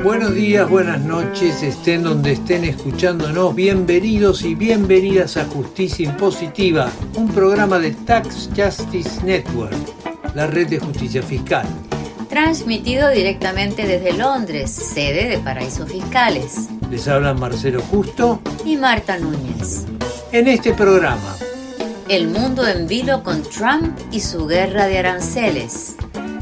Buenos días, buenas noches, estén donde estén escuchándonos, bienvenidos y bienvenidas a Justicia Impositiva, un programa de Tax Justice Network, la red de justicia fiscal. Transmitido directamente desde Londres, sede de Paraísos Fiscales. Les hablan Marcelo Justo y Marta Núñez. En este programa, el mundo en vilo con Trump y su guerra de aranceles.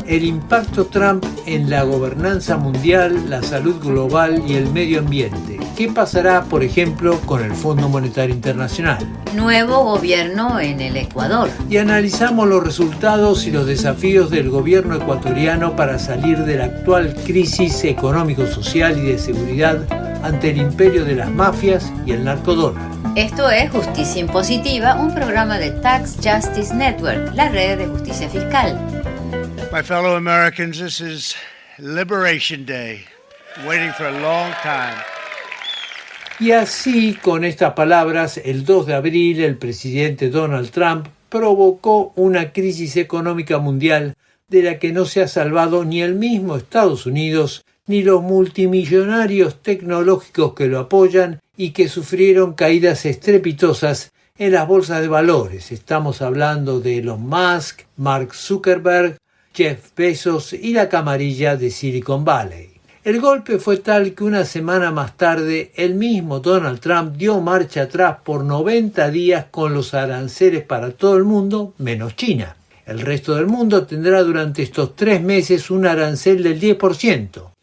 El impacto Trump en la gobernanza mundial, la salud global y el medio ambiente. ¿Qué pasará, por ejemplo, con el Fondo Monetario Internacional? Nuevo gobierno en el Ecuador. Y analizamos los resultados y los desafíos del gobierno ecuatoriano para salir de la actual crisis económico-social y de seguridad ante el imperio de las mafias y el narcodólar. Esto es Justicia Impositiva, un programa de Tax Justice Network, la red de justicia fiscal. My fellow Americans, this is Liberation Day, waiting for a long time. Y así, con estas palabras, el 2 de abril el presidente Donald Trump provocó una crisis económica mundial de la que no se ha salvado ni el mismo Estados Unidos ni los multimillonarios tecnológicos que lo apoyan y que sufrieron caídas estrepitosas en las bolsas de valores. Estamos hablando de Elon Musk, Mark Zuckerberg, Jeff Bezos y la camarilla de Silicon Valley. El golpe fue tal que una semana más tarde el mismo Donald Trump dio marcha atrás por 90 días con los aranceles para todo el mundo menos China. El resto del mundo tendrá durante estos 3 meses un arancel del 10%.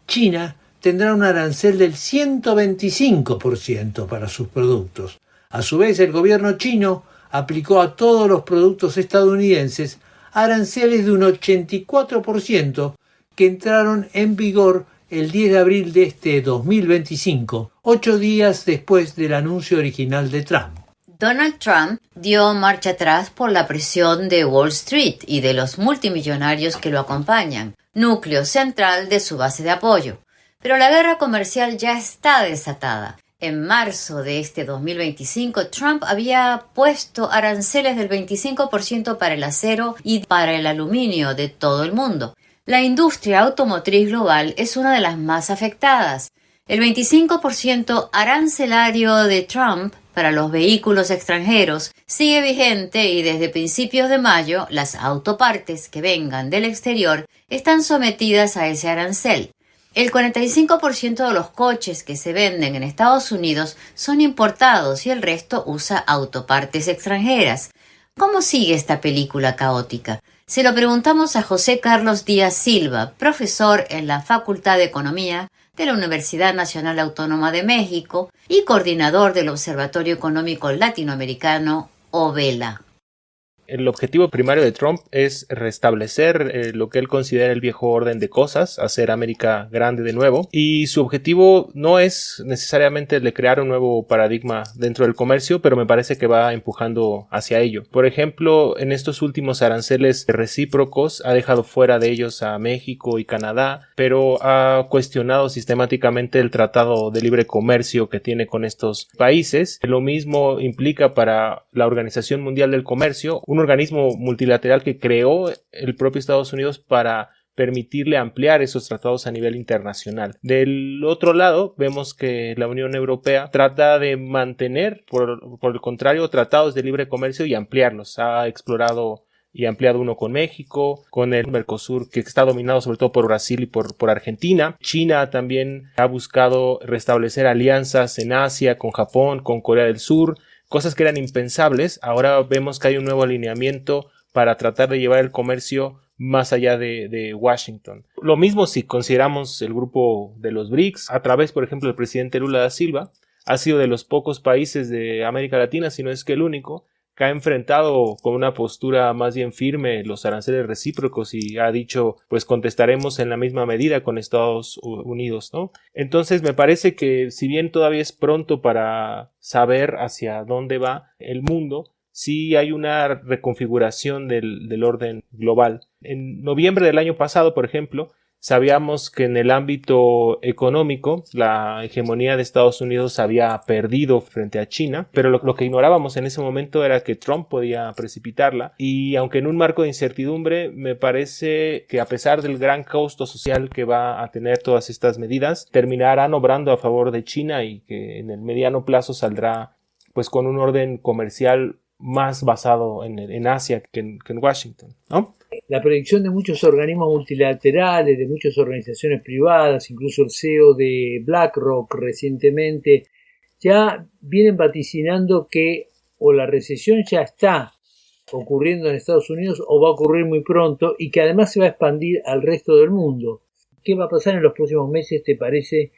China tendrá un arancel del 125% para sus productos. A su vez, el gobierno chino aplicó a todos los productos estadounidenses aranceles de un 84% que entraron en vigor el 10 de abril de este 2025, 8 días después del anuncio original de Trump. Donald Trump dio marcha atrás por la presión de Wall Street y de los multimillonarios que lo acompañan, núcleo central de su base de apoyo. Pero la guerra comercial ya está desatada. En marzo de este 2025, Trump había puesto aranceles del 25% para el acero y para el aluminio de todo el mundo. La industria automotriz global es una de las más afectadas. El 25% arancelario de Trump para los vehículos extranjeros sigue vigente y desde principios de mayo las autopartes que vengan del exterior están sometidas a ese arancel. El 45% de los coches que se venden en Estados Unidos son importados y el resto usa autopartes extranjeras. ¿Cómo sigue esta película caótica? Se lo preguntamos a José Carlos Díaz Silva, profesor en la Facultad de Economía de la Universidad Nacional Autónoma de México y coordinador del Observatorio Económico Latinoamericano, OVELA. El objetivo primario de Trump es restablecer lo que él considera el viejo orden de cosas, hacer América grande de nuevo, y su objetivo no es necesariamente el de crear un nuevo paradigma dentro del comercio, pero me parece que va empujando hacia ello. Por ejemplo, en estos últimos aranceles recíprocos ha dejado fuera de ellos a México y Canadá, pero ha cuestionado sistemáticamente el tratado de libre comercio que tiene con estos países. Lo mismo implica para la Organización Mundial del Comercio, un organismo multilateral que creó el propio Estados Unidos para permitirle ampliar esos tratados a nivel internacional. Del otro lado, vemos que la Unión Europea trata de mantener, por el contrario, tratados de libre comercio y ampliarlos. Ha explorado y ampliado uno con México, con el Mercosur, que está dominado sobre todo por Brasil y por Argentina. China también ha buscado restablecer alianzas en Asia, con Japón, con Corea del Sur, cosas que eran impensables. Ahora vemos que hay un nuevo alineamiento para tratar de llevar el comercio más allá de Washington. Lo mismo si consideramos el grupo de los BRICS, a través, por ejemplo, del presidente Lula da Silva, ha sido de los pocos países de América Latina, si no es que el único, que ha enfrentado con una postura más bien firme los aranceles recíprocos y ha dicho, pues contestaremos en la misma medida con Estados Unidos, ¿no? Entonces me parece que si bien todavía es pronto para saber hacia dónde va el mundo, sí hay una reconfiguración del orden global. En noviembre del año pasado, por ejemplo, Sabíamos que en el ámbito económico la hegemonía de Estados Unidos había perdido frente a China, pero lo que ignorábamos en ese momento era que Trump podía precipitarla, y aunque en un marco de incertidumbre, me parece que a pesar del gran costo social que va a tener todas estas medidas, terminarán obrando a favor de China y que en el mediano plazo saldrá pues con un orden comercial más basado en Asia que en Washington, ¿no? La predicción de muchos organismos multilaterales, de muchas organizaciones privadas, incluso el CEO de BlackRock recientemente, ya vienen vaticinando que o la recesión ya está ocurriendo en Estados Unidos o va a ocurrir muy pronto y que además se va a expandir al resto del mundo. ¿Qué va a pasar en los próximos meses, te parece,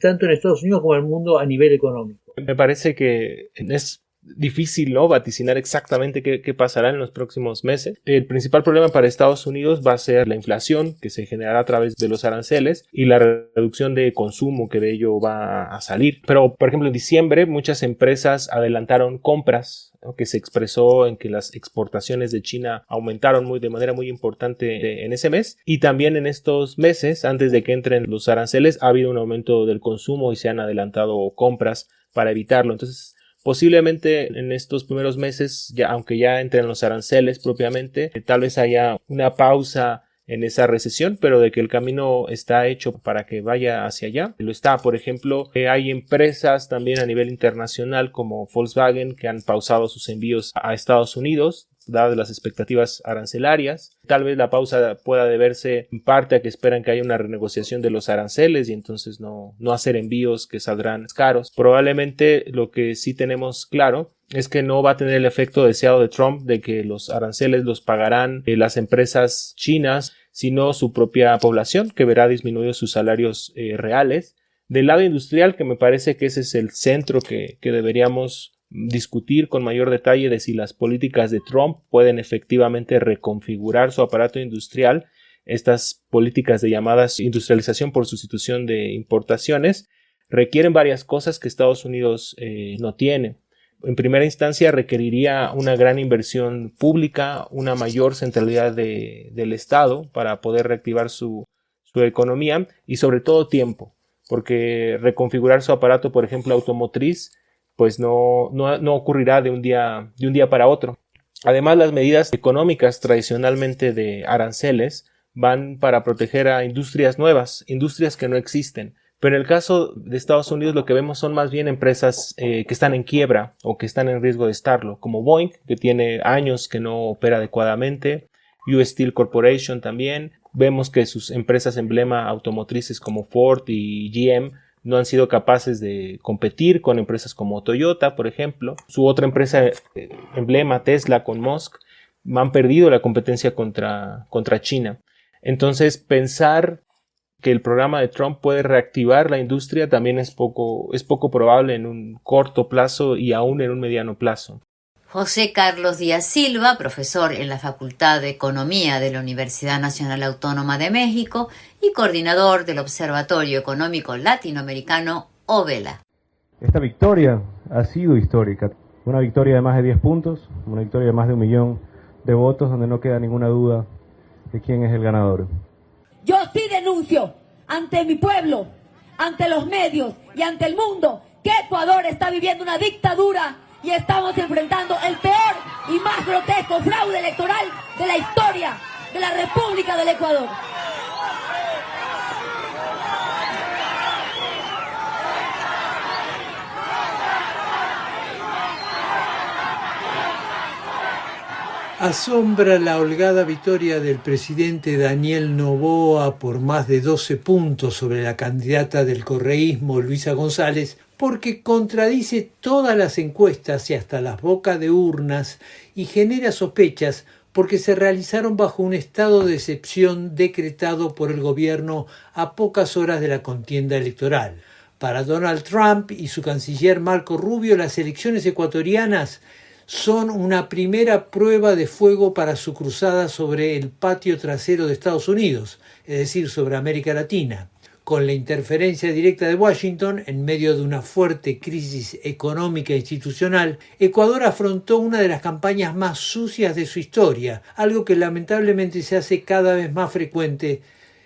tanto en Estados Unidos como en el mundo a nivel económico? Me parece que es difícil, ¿no?, vaticinar exactamente qué pasará en los próximos meses. El principal problema para Estados Unidos va a ser la inflación que se generará a través de los aranceles y la reducción de consumo que de ello va a salir. Pero, por ejemplo, en diciembre muchas empresas adelantaron compras, ¿no?, que se expresó en que las exportaciones de China aumentaron de manera muy importante en ese mes, y también en estos meses, antes de que entren los aranceles, ha habido un aumento del consumo y se han adelantado compras para evitarlo. Entonces, posiblemente en estos primeros meses, aunque ya entren los aranceles propiamente, tal vez haya una pausa en esa recesión, pero de que el camino está hecho para que vaya hacia allá, lo está. Por ejemplo, hay empresas también a nivel internacional como Volkswagen que han pausado sus envíos a Estados Unidos, dadas las expectativas arancelarias. Tal vez la pausa pueda deberse en parte a que esperan que haya una renegociación de los aranceles y entonces no hacer envíos que saldrán caros. Probablemente lo que sí tenemos claro es que no va a tener el efecto deseado de Trump de que los aranceles los pagarán las empresas chinas, sino su propia población, que verá disminuidos sus salarios reales. Del lado industrial, que me parece que ese es el centro que deberíamos discutir con mayor detalle, de si las políticas de Trump pueden efectivamente reconfigurar su aparato industrial. Estas políticas de llamadas industrialización por sustitución de importaciones requieren varias cosas que Estados Unidos no tiene. En primera instancia requeriría una gran inversión pública, una mayor centralidad del Estado para poder reactivar su economía y sobre todo tiempo, porque reconfigurar su aparato, por ejemplo, automotriz, pues no ocurrirá de un día para otro. Además, las medidas económicas tradicionalmente de aranceles van para proteger a industrias nuevas, industrias que no existen. Pero en el caso de Estados Unidos lo que vemos son más bien empresas que están en quiebra o que están en riesgo de estarlo, como Boeing, que tiene años que no opera adecuadamente, US Steel Corporation también. Vemos que sus empresas emblema automotrices como Ford y GM no han sido capaces de competir con empresas como Toyota, por ejemplo. Su otra empresa emblema, Tesla, con Musk, han perdido la competencia contra China. Entonces, pensar que el programa de Trump puede reactivar la industria también es poco probable en un corto plazo y aún en un mediano plazo. José Carlos Díaz Silva, profesor en la Facultad de Economía de la Universidad Nacional Autónoma de México y coordinador del Observatorio Económico Latinoamericano, OVELA. Esta victoria ha sido histórica, una victoria de más de 10 puntos, una victoria de más de 1 millón de votos, donde no queda ninguna duda de quién es el ganador. Yo sí denuncio ante mi pueblo, ante los medios y ante el mundo que Ecuador está viviendo una dictadura y estamos enfrentando el peor y más grotesco fraude electoral de la historia de la República del Ecuador. Asombra la holgada victoria del presidente Daniel Noboa por más de 12 puntos sobre la candidata del correísmo Luisa González, porque contradice todas las encuestas y hasta las bocas de urnas y genera sospechas porque se realizaron bajo un estado de excepción decretado por el gobierno a pocas horas de la contienda electoral. Para Donald Trump y su canciller Marco Rubio, las elecciones ecuatorianas son una primera prueba de fuego para su cruzada sobre el patio trasero de Estados Unidos, es decir, sobre América Latina. Con la interferencia directa de Washington, en medio de una fuerte crisis económica e institucional, Ecuador afrontó una de las campañas más sucias de su historia, algo que lamentablemente se hace cada vez más frecuente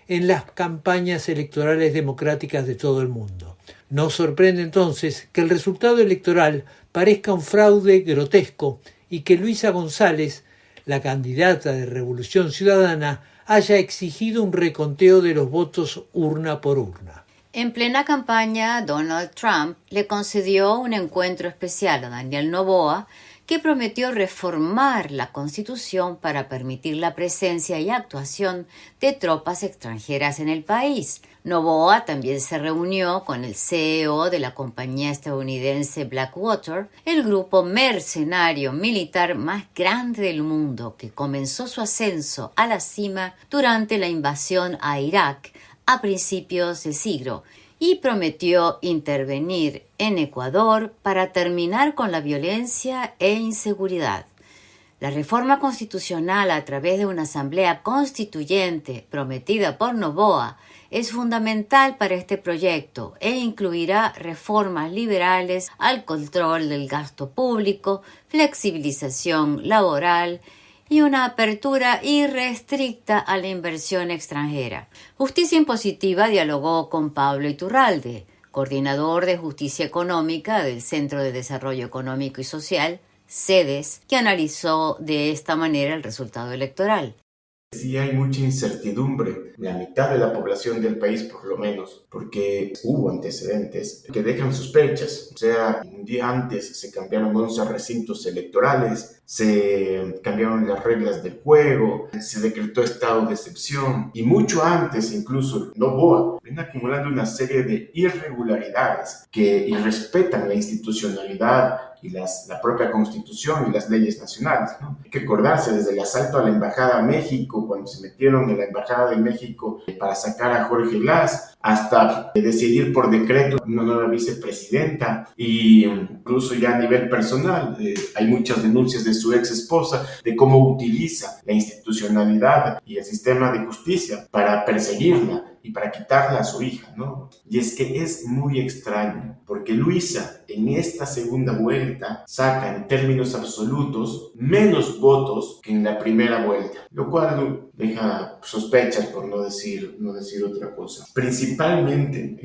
en las campañas electorales democráticas de todo el mundo. No sorprende entonces que el resultado electoral parezca un fraude grotesco y que Luisa González, la candidata de Revolución Ciudadana, haya exigido un reconteo de los votos urna por urna. En plena campaña, Donald Trump le concedió un encuentro especial a Daniel Noboa, que prometió reformar la Constitución para permitir la presencia y actuación de tropas extranjeras en el país. Noboa también se reunió con el CEO de la compañía estadounidense Blackwater, el grupo mercenario militar más grande del mundo, que comenzó su ascenso a la cima durante la invasión a Irak a principios de siglo, y prometió intervenir en Ecuador para terminar con la violencia e inseguridad. La reforma constitucional a través de una asamblea constituyente prometida por Noboa es fundamental para este proyecto e incluirá reformas liberales al control del gasto público, flexibilización laboral y una apertura irrestricta a la inversión extranjera. Justicia Impositiva dialogó con Pablo Iturralde, coordinador de Justicia Económica del Centro de Desarrollo Económico y Social, CEDES, que analizó de esta manera el resultado electoral. Sí hay mucha incertidumbre, la mitad de la población del país por lo menos, porque hubo antecedentes que dejan sospechas. O sea, un día antes se cambiaron 11 recintos electorales, se cambiaron las reglas del juego, se decretó estado de excepción y mucho antes incluso Noboa viene acumulando una serie de irregularidades que irrespetan la institucionalidad y la propia Constitución y las leyes nacionales, ¿no? Hay que acordarse desde el asalto a la Embajada a México, cuando se metieron en la Embajada de México para sacar a Jorge Glass, hasta decidir por decreto una nueva vicepresidenta, y incluso ya a nivel personal hay muchas denuncias de su ex esposa de cómo utiliza la institucionalidad y el sistema de justicia para perseguirla y para quitarla a su hija, ¿no? Y es que es muy extraño, porque Luisa en esta segunda vuelta saca en términos absolutos menos votos que en la primera vuelta, lo cual deja sospechas, por no decir otra cosa. Principalmente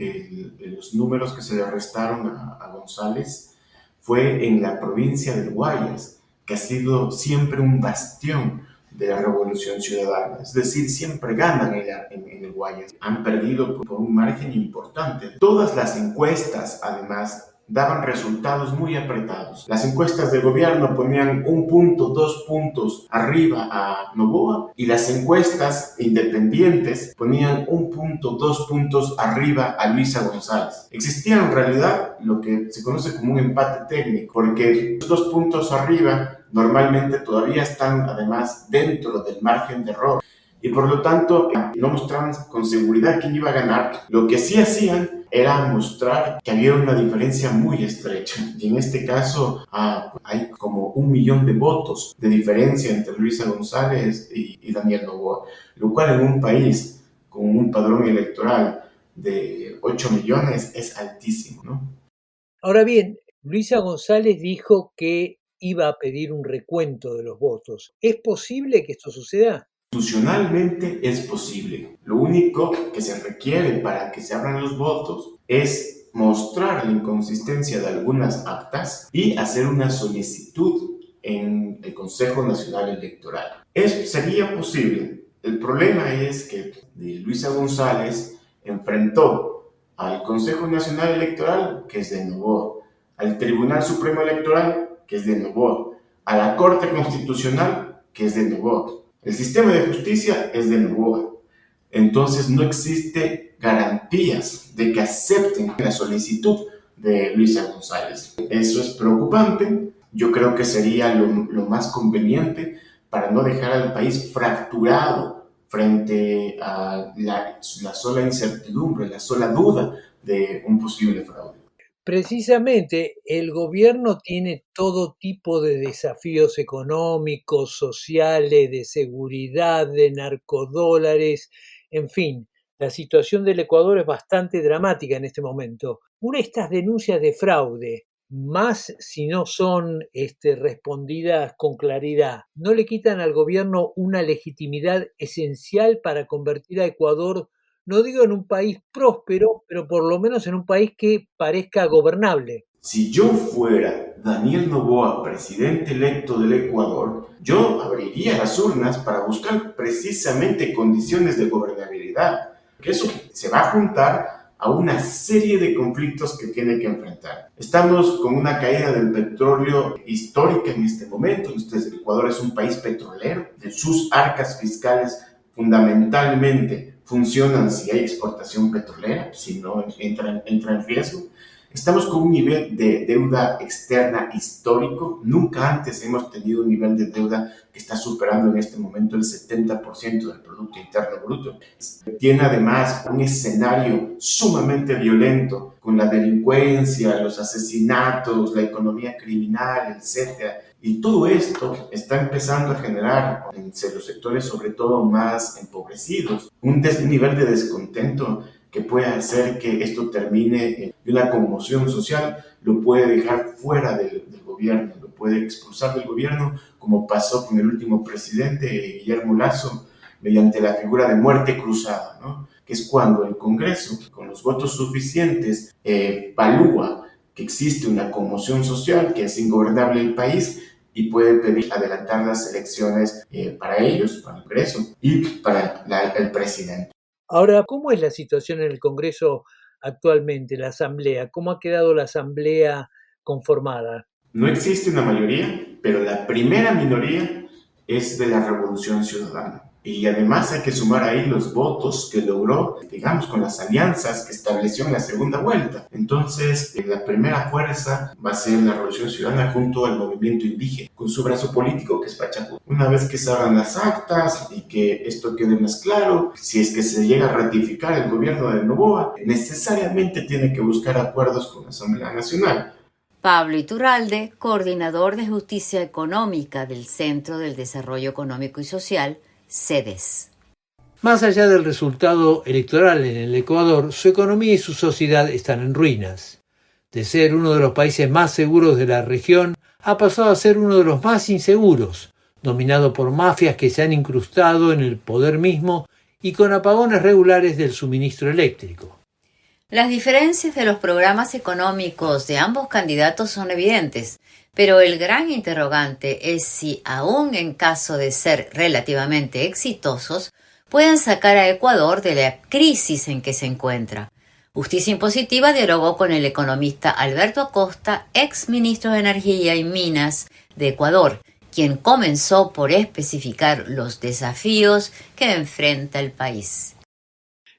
los números que se le restaron a González fue en la provincia del Guayas, que ha sido siempre un bastión de la Revolución Ciudadana, es decir, siempre ganan en el Guayas. Han perdido por un margen importante. Todas las encuestas, además, daban resultados muy apretados. Las encuestas del gobierno ponían 1 punto, 2 puntos arriba a Noboa, y las encuestas independientes ponían 1 punto, 2 puntos arriba a Luisa González. Existía en realidad lo que se conoce como un empate técnico, porque los 2 puntos arriba normalmente todavía están además dentro del margen de error, y por lo tanto no mostraban con seguridad quién iba a ganar. Lo que sí hacían era mostrar que había una diferencia muy estrecha, y en este caso hay como 1 millón de votos de diferencia entre Luisa González y Daniel Noboa, lo cual en un país con un padrón electoral de 8 millones es altísimo, ¿no? Ahora bien, Luisa González dijo que iba a pedir un recuento de los votos. ¿Es posible que esto suceda? Institucionalmente es posible. Lo único que se requiere para que se abran los votos es mostrar la inconsistencia de algunas actas y hacer una solicitud en el Consejo Nacional Electoral. Sería posible. El problema es que Luisa González enfrentó al Consejo Nacional Electoral, que es de Noboa, al Tribunal Supremo Electoral, que es de Noboa, a la Corte Constitucional, que es de Noboa. El sistema de justicia es de Noboa. Entonces no existe garantías de que acepten la solicitud de Luisa González. Eso es preocupante. Yo creo que sería lo más conveniente para no dejar al país fracturado frente a la sola incertidumbre, la sola duda de un posible fraude. Precisamente el gobierno tiene todo tipo de desafíos económicos, sociales, de seguridad, de narcodólares, en fin, la situación del Ecuador es bastante dramática en este momento. Una de estas denuncias de fraude más si no son respondidas con claridad, ¿no le quitan al gobierno una legitimidad esencial para convertir a Ecuador, no digo en un país próspero, pero por lo menos en un país que parezca gobernable? Si yo fuera Daniel Noboa, presidente electo del Ecuador, yo abriría las urnas para buscar precisamente condiciones de gobernabilidad, que eso se va a juntar a una serie de conflictos que tiene que enfrentar. Estamos con una caída del petróleo histórica en este momento. El Ecuador es un país petrolero. Sus arcas fiscales fundamentalmente funcionan si hay exportación petrolera, si no entra en riesgo. Estamos con un nivel de deuda externa histórico. Nunca antes hemos tenido un nivel de deuda que está superando en este momento el 70% del Producto Interno Bruto. Tiene además un escenario sumamente violento con la delincuencia, los asesinatos, la economía criminal, etc. Y todo esto está empezando a generar en los sectores, sobre todo más empobrecidos, un nivel de descontento que puede hacer que esto termine en una conmoción social, lo puede dejar fuera del gobierno, lo puede expulsar del gobierno, como pasó con el último presidente, Guillermo Lasso, mediante la figura de muerte cruzada, ¿no? Que es cuando el Congreso, con los votos suficientes, evalúa que existe una conmoción social, que es ingobernable el país, y puede pedir adelantar las elecciones para ellos, para el Congreso y para el presidente. Ahora, ¿cómo es la situación en el Congreso actualmente, la Asamblea? ¿Cómo ha quedado la Asamblea conformada? No existe una mayoría, pero la primera minoría es de la Revolución Ciudadana. Y además hay que sumar ahí los votos que logró, digamos, con las alianzas que estableció en la segunda vuelta. Entonces, la primera fuerza va a ser la Revolución Ciudadana junto al movimiento indígena, con su brazo político que es Pachacú. Una vez que se hagan las actas y que esto quede más claro, si es que se llega a ratificar el gobierno de Noboa, necesariamente tiene que buscar acuerdos con la Asamblea Nacional. Pablo Iturralde, coordinador de Justicia Económica del Centro del Desarrollo Económico y Social, CEDES. Más allá del resultado electoral en el Ecuador, su economía y su sociedad están en ruinas. De ser uno de los países más seguros de la región, ha pasado a ser uno de los más inseguros, dominado por mafias que se han incrustado en el poder mismo y con apagones regulares del suministro eléctrico. Las diferencias de los programas económicos de ambos candidatos son evidentes, pero el gran interrogante es si, aún en caso de ser relativamente exitosos, pueden sacar a Ecuador de la crisis en que se encuentra. Justicia Impositiva dialogó con el economista Alberto Acosta, ex ministro de Energía y Minas de Ecuador, quien comenzó por especificar los desafíos que enfrenta el país.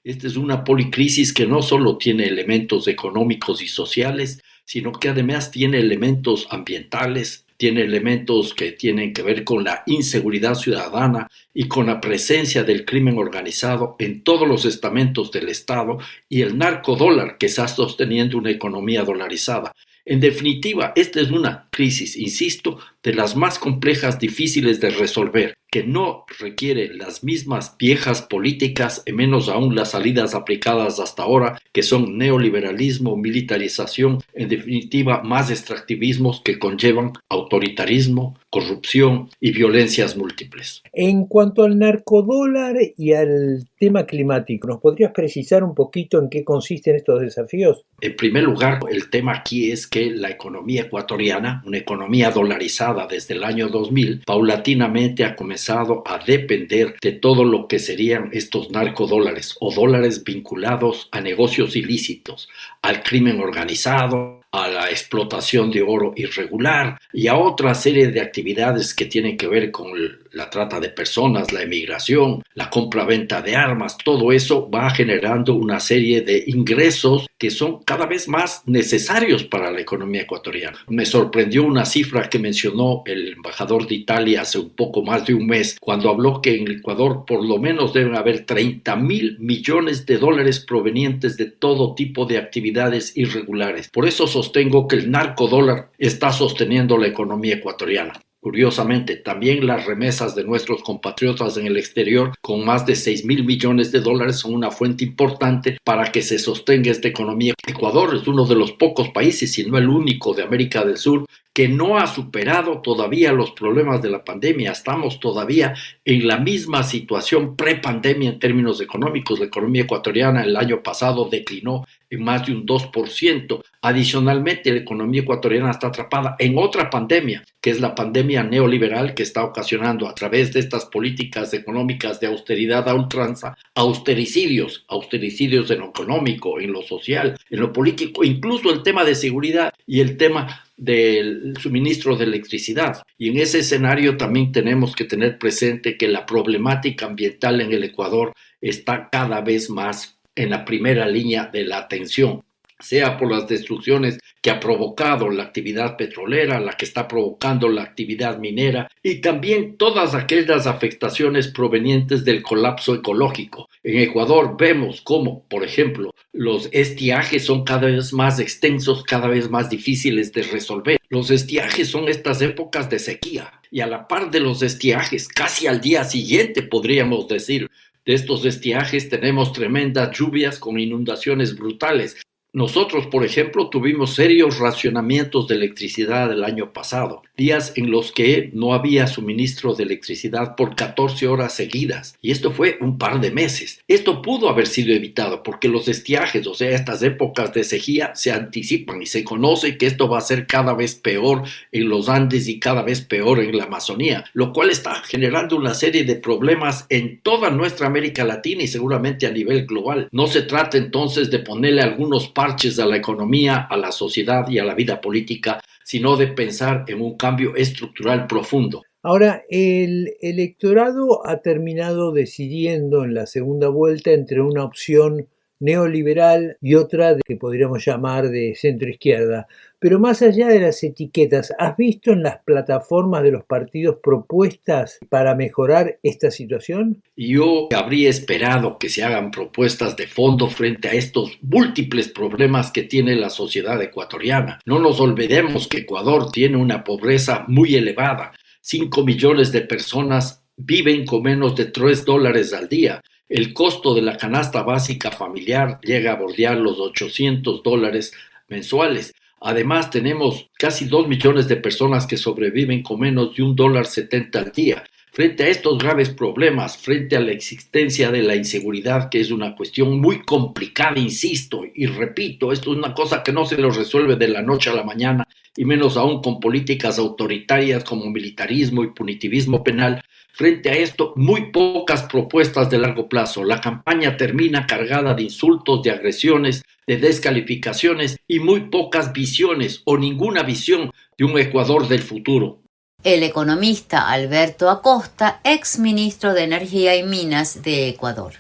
Esta es una policrisis que no solo tiene elementos económicos y sociales, sino que además tiene elementos ambientales, tiene elementos que tienen que ver con la inseguridad ciudadana y con la presencia del crimen organizado en todos los estamentos del Estado y el narcodólar que está sosteniendo una economía dolarizada. En definitiva, esta es una crisis, insisto, de las más complejas, difíciles de resolver, que no requiere las mismas viejas políticas, y menos aún las salidas aplicadas hasta ahora, que son neoliberalismo, militarización, en definitiva, más extractivismos que conllevan autoritarismo, corrupción y violencias múltiples. En cuanto al narcodólar y al tema climático, ¿nos podrías precisar un poquito en qué consisten estos desafíos? En primer lugar, el tema aquí es que la economía ecuatoriana, una economía dolarizada desde el año 2000, paulatinamente ha comenzado a depender de todo lo que serían estos narcodólares o dólares vinculados a negocios ilícitos, al crimen organizado, a la explotación de oro irregular y a otra serie de actividades que tienen que ver con la trata de personas, la emigración, la compra-venta de armas. Todo eso va generando una serie de ingresos que son cada vez más necesarios para la economía ecuatoriana. Me sorprendió una cifra que mencionó el embajador de Italia hace un poco más de un mes, cuando habló que en Ecuador por lo menos deben haber 30.000 millones de dólares provenientes de todo tipo de actividades irregulares. Por eso sostengo que el narcodólar está sosteniendo la economía ecuatoriana. Curiosamente, también las remesas de nuestros compatriotas en el exterior, con más de 6.000 millones de dólares, son una fuente importante para que se sostenga esta economía. Ecuador es uno de los pocos países, si no el único, de América del Sur que no ha superado todavía los problemas de la pandemia. Estamos todavía en la misma situación pre-pandemia en términos económicos. La economía ecuatoriana el año pasado declinó en más de un 2%. Adicionalmente, la economía ecuatoriana está atrapada en otra pandemia, que es la pandemia neoliberal que está ocasionando a través de estas políticas económicas de austeridad a ultranza, austericidios en lo económico, en lo social, en lo político, incluso el tema de seguridad y el tema del suministro de electricidad. Y en ese escenario también tenemos que tener presente que la problemática ambiental en el Ecuador está cada vez más en la primera línea de la atención, sea por las destrucciones que ha provocado la actividad petrolera, la que está provocando la actividad minera y también todas aquellas afectaciones provenientes del colapso ecológico. En Ecuador vemos cómo, por ejemplo, los estiajes son cada vez más extensos, cada vez más difíciles de resolver. Los estiajes son estas épocas de sequía y a la par de los estiajes, casi al día siguiente podríamos decir, de estos estiajes tenemos tremendas lluvias con inundaciones brutales. Nosotros, por ejemplo, tuvimos serios racionamientos de electricidad el año pasado, días en los que no había suministro de electricidad por 14 horas seguidas, y esto fue un par de meses. Esto pudo haber sido evitado porque los estiajes, o sea, estas épocas de sequía, se anticipan y se conoce que esto va a ser cada vez peor en los Andes y cada vez peor en la Amazonía, lo cual está generando una serie de problemas en toda nuestra América Latina y seguramente a nivel global. No se trata entonces de ponerle algunos parches a la economía, a la sociedad y a la vida política, sino de pensar en un cambio estructural profundo. Ahora, el electorado ha terminado decidiendo en la segunda vuelta entre una opción neoliberal y otra que podríamos llamar de centro-izquierda. Pero más allá de las etiquetas, ¿has visto en las plataformas de los partidos propuestas para mejorar esta situación? Yo habría esperado que se hagan propuestas de fondo frente a estos múltiples problemas que tiene la sociedad ecuatoriana. No nos olvidemos que Ecuador tiene una pobreza muy elevada. 5 millones de personas viven con menos de $3 al día. El costo de la canasta básica familiar llega a bordear los $800 mensuales. Además, tenemos casi 2 millones de personas que sobreviven con menos de $1.70 al día. Frente a estos graves problemas, frente a la existencia de la inseguridad, que es una cuestión muy complicada, insisto y repito, esto es una cosa que no se lo resuelve de la noche a la mañana, y menos aún con políticas autoritarias como militarismo y punitivismo penal. Frente a esto, muy pocas propuestas de largo plazo. La campaña termina cargada de insultos, de agresiones, de descalificaciones y muy pocas visiones o ninguna visión de un Ecuador del futuro. El economista Alberto Acosta, ex ministro de Energía y Minas de Ecuador.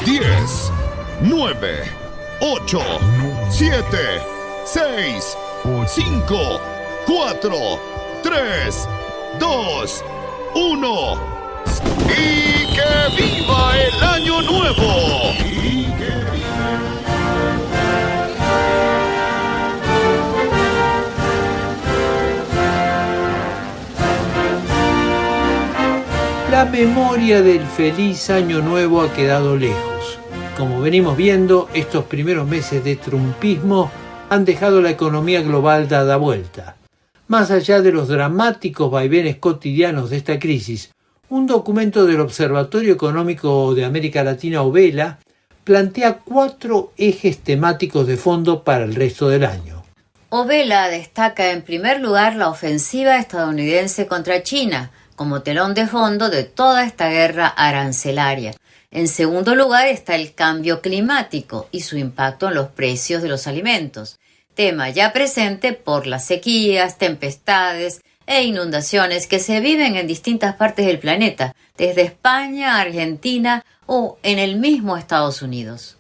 10, 9, 8, 7, 6, 5, 4, 3, 2, 1. ¡Y que viva el año nuevo! La memoria del feliz año nuevo ha quedado lejos. Como venimos viendo, estos primeros meses de trumpismo han dejado la economía global dada vuelta. Más allá de los dramáticos vaivenes cotidianos de esta crisis, un documento del Observatorio Económico de América Latina, OVELA, plantea 4 ejes temáticos de fondo para el resto del año. OVELA destaca en primer lugar la ofensiva estadounidense contra China, como telón de fondo de toda esta guerra arancelaria. En segundo lugar está el cambio climático y su impacto en los precios de los alimentos, tema ya presente por las sequías, tempestades e inundaciones que se viven en distintas partes del planeta, desde España, Argentina o en el mismo Estados Unidos.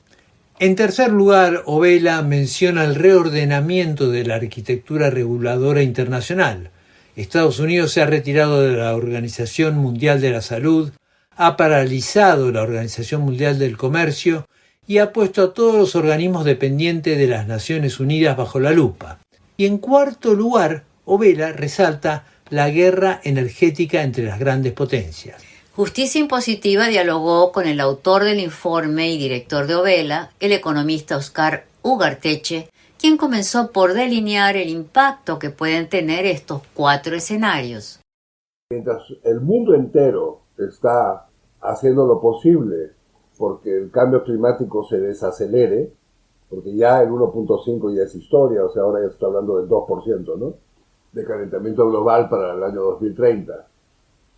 En tercer lugar, OVELA menciona el reordenamiento de la arquitectura reguladora internacional. Estados Unidos se ha retirado de la Organización Mundial de la Salud, ha paralizado la Organización Mundial del Comercio y ha puesto a todos los organismos dependientes de las Naciones Unidas bajo la lupa. Y en cuarto lugar, OVELA resalta la guerra energética entre las grandes potencias. Justicia Impositiva dialogó con el autor del informe y director de Ovela, el economista Oscar Ugarteche, quien comenzó por delinear el impacto que pueden tener estos 4 escenarios. Mientras el mundo entero está haciendo lo posible porque el cambio climático se desacelere, porque ya el 1.5 ya es historia, o sea, ahora ya se está hablando del 2%, ¿no?, de calentamiento global para el año 2030.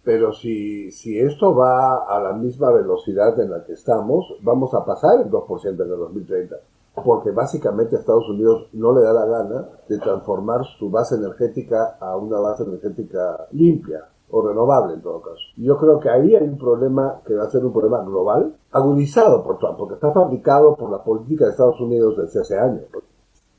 Pero si esto va a la misma velocidad en la que estamos, vamos a pasar el 2% en el 2030. Porque básicamente a Estados Unidos no le da la gana de transformar su base energética a una base energética limpia o renovable en todo caso. Yo creo que ahí hay un problema que va a ser un problema global, agudizado por Trump, porque está fabricado por la política de Estados Unidos desde hace años.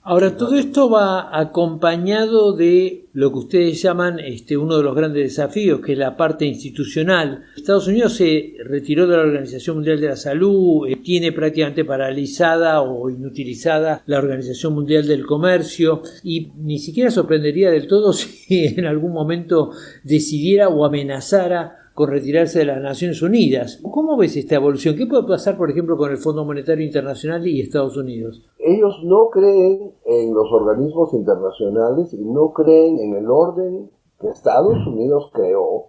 Ahora, todo esto va acompañado de lo que ustedes llaman uno de los grandes desafíos, que es la parte institucional. Estados Unidos se retiró de la Organización Mundial de la Salud, tiene prácticamente paralizada o inutilizada la Organización Mundial del Comercio, y ni siquiera sorprendería del todo si en algún momento decidiera o amenazara con retirarse de las Naciones Unidas. ¿Cómo ves esta evolución? ¿Qué puede pasar, por ejemplo, con el Fondo Monetario Internacional y Estados Unidos? Ellos no creen en los organismos internacionales y no creen en el orden que Estados Unidos creó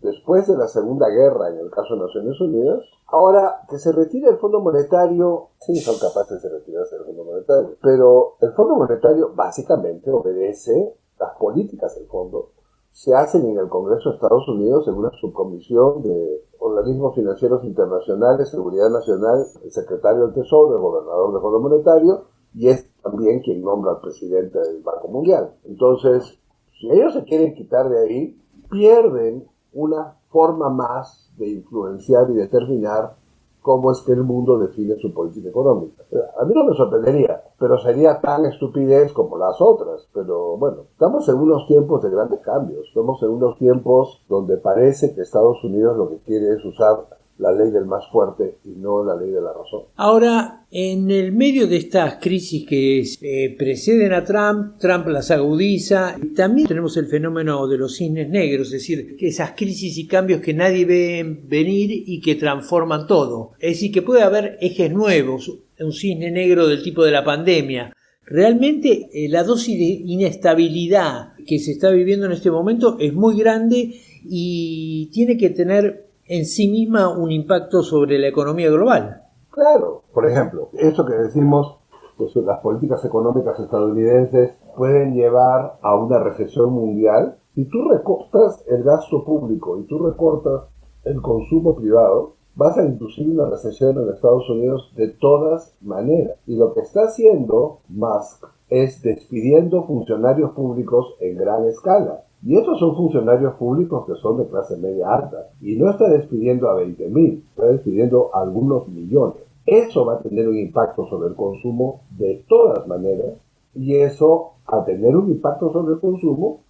después de la Segunda Guerra, en el caso de Naciones Unidas. Ahora, que se retire el Fondo Monetario, sí son capaces de retirarse del Fondo Monetario, pero el Fondo Monetario básicamente obedece las políticas del fondo. Se hacen en el Congreso de Estados Unidos en una subcomisión de organismos financieros internacionales, seguridad nacional, el secretario del Tesoro, el gobernador del Fondo Monetario, y es también quien nombra al presidente del Banco Mundial. Entonces, si ellos se quieren quitar de ahí, pierden una forma más de influenciar y determinar cómo es que el mundo define su política económica. A mí no me sorprendería, pero sería tan estupidez como las otras. Pero bueno, estamos en unos tiempos de grandes cambios. Estamos en unos tiempos donde parece que Estados Unidos lo que quiere es usar la ley del más fuerte y no la ley de la razón. Ahora, en el medio de estas crisis que preceden a Trump las agudiza. También tenemos el fenómeno de los cisnes negros, es decir, que esas crisis y cambios que nadie ve venir y que transforman todo. Es decir, que puede haber ejes nuevos, un cisne negro del tipo de la pandemia. Realmente la dosis de inestabilidad que se está viviendo en este momento es muy grande y tiene que tener en sí misma un impacto sobre la economía global. Claro, por ejemplo, eso que decimos, pues las políticas económicas estadounidenses pueden llevar a una recesión mundial. Si tú recortas el gasto público y tú recortas el consumo privado, vas a inducir una recesión en Estados Unidos de todas maneras. Y lo que está haciendo Musk es despidiendo funcionarios públicos en gran escala. Y estos son funcionarios públicos que son de clase media alta. Y no está despidiendo a 20.000, está despidiendo a algunos millones. Eso va a tener un impacto sobre el consumo de todas maneras. Y eso, al tener un impacto sobre el consumo,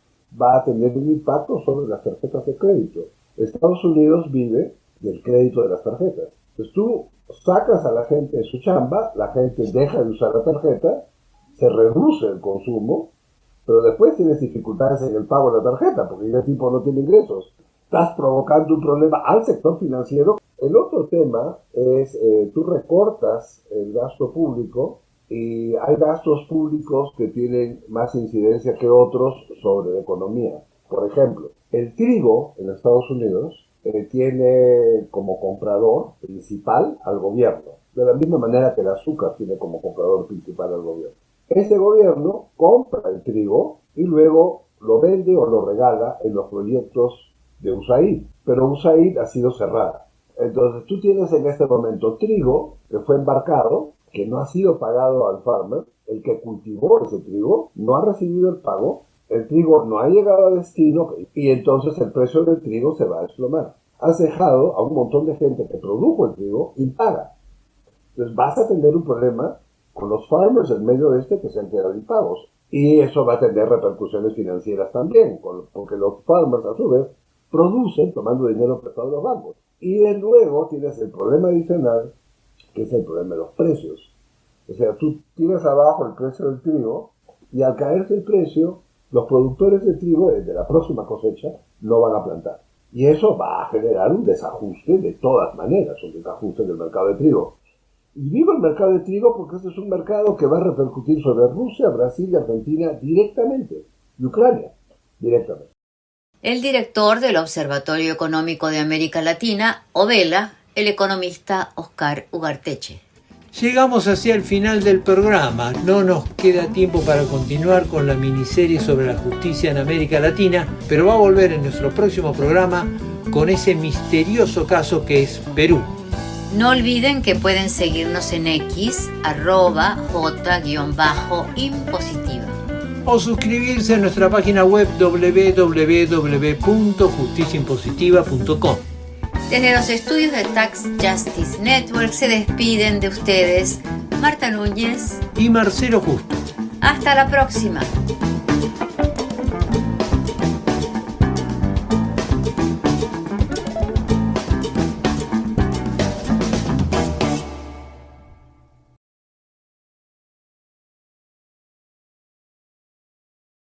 va a tener un impacto sobre las tarjetas de crédito. Estados Unidos vive del crédito de las tarjetas. Entonces tú sacas a la gente de su chamba, la gente deja de usar la tarjeta, se reduce el consumo, pero después tienes dificultades en el pago de la tarjeta, porque el tipo no tiene ingresos. Estás provocando un problema al sector financiero. El otro tema es, tú recortas el gasto público y hay gastos públicos que tienen más incidencia que otros sobre la economía. Por ejemplo, el trigo en Estados Unidos tiene como comprador principal al gobierno, de la misma manera que el azúcar tiene como comprador principal al gobierno. Ese gobierno compra el trigo y luego lo vende o lo regala en los proyectos de USAID, pero USAID ha sido cerrada. Entonces tú tienes en este momento trigo que fue embarcado, que no ha sido pagado al farmer, el que cultivó ese trigo no ha recibido el pago, el trigo no ha llegado a destino y entonces el precio del trigo se va a desplomar. Has dejado a un montón de gente que produjo el trigo impaga. Entonces vas a tener un problema con los farmers en medio de que se han quedado impagos. Y eso va a tener repercusiones financieras también, porque los farmers a su vez producen tomando dinero prestado de los bancos. Y de luego tienes el problema adicional, que es el problema de los precios. O sea, tú tiras abajo el precio del trigo y al caerse el precio, los productores de trigo desde la próxima cosecha no van a plantar. Y eso va a generar un desajuste de todas maneras, un desajuste del mercado de trigo. Y digo el mercado de trigo porque este es un mercado que va a repercutir sobre Rusia, Brasil y Argentina directamente, y Ucrania directamente. El director del Observatorio Económico de América Latina, OBELA, el economista Oscar Ugarteche. Llegamos hacia el final del programa. No nos queda tiempo para continuar con la miniserie sobre la justicia en América Latina, pero va a volver en nuestro próximo programa con ese misterioso caso que es Perú. No olviden que pueden seguirnos en X, @J_impositiva. O suscribirse a nuestra página web www.justiciaimpositiva.com. Desde los estudios de Tax Justice Network se despiden de ustedes Marta Núñez y Marcelo Justo. Hasta la próxima.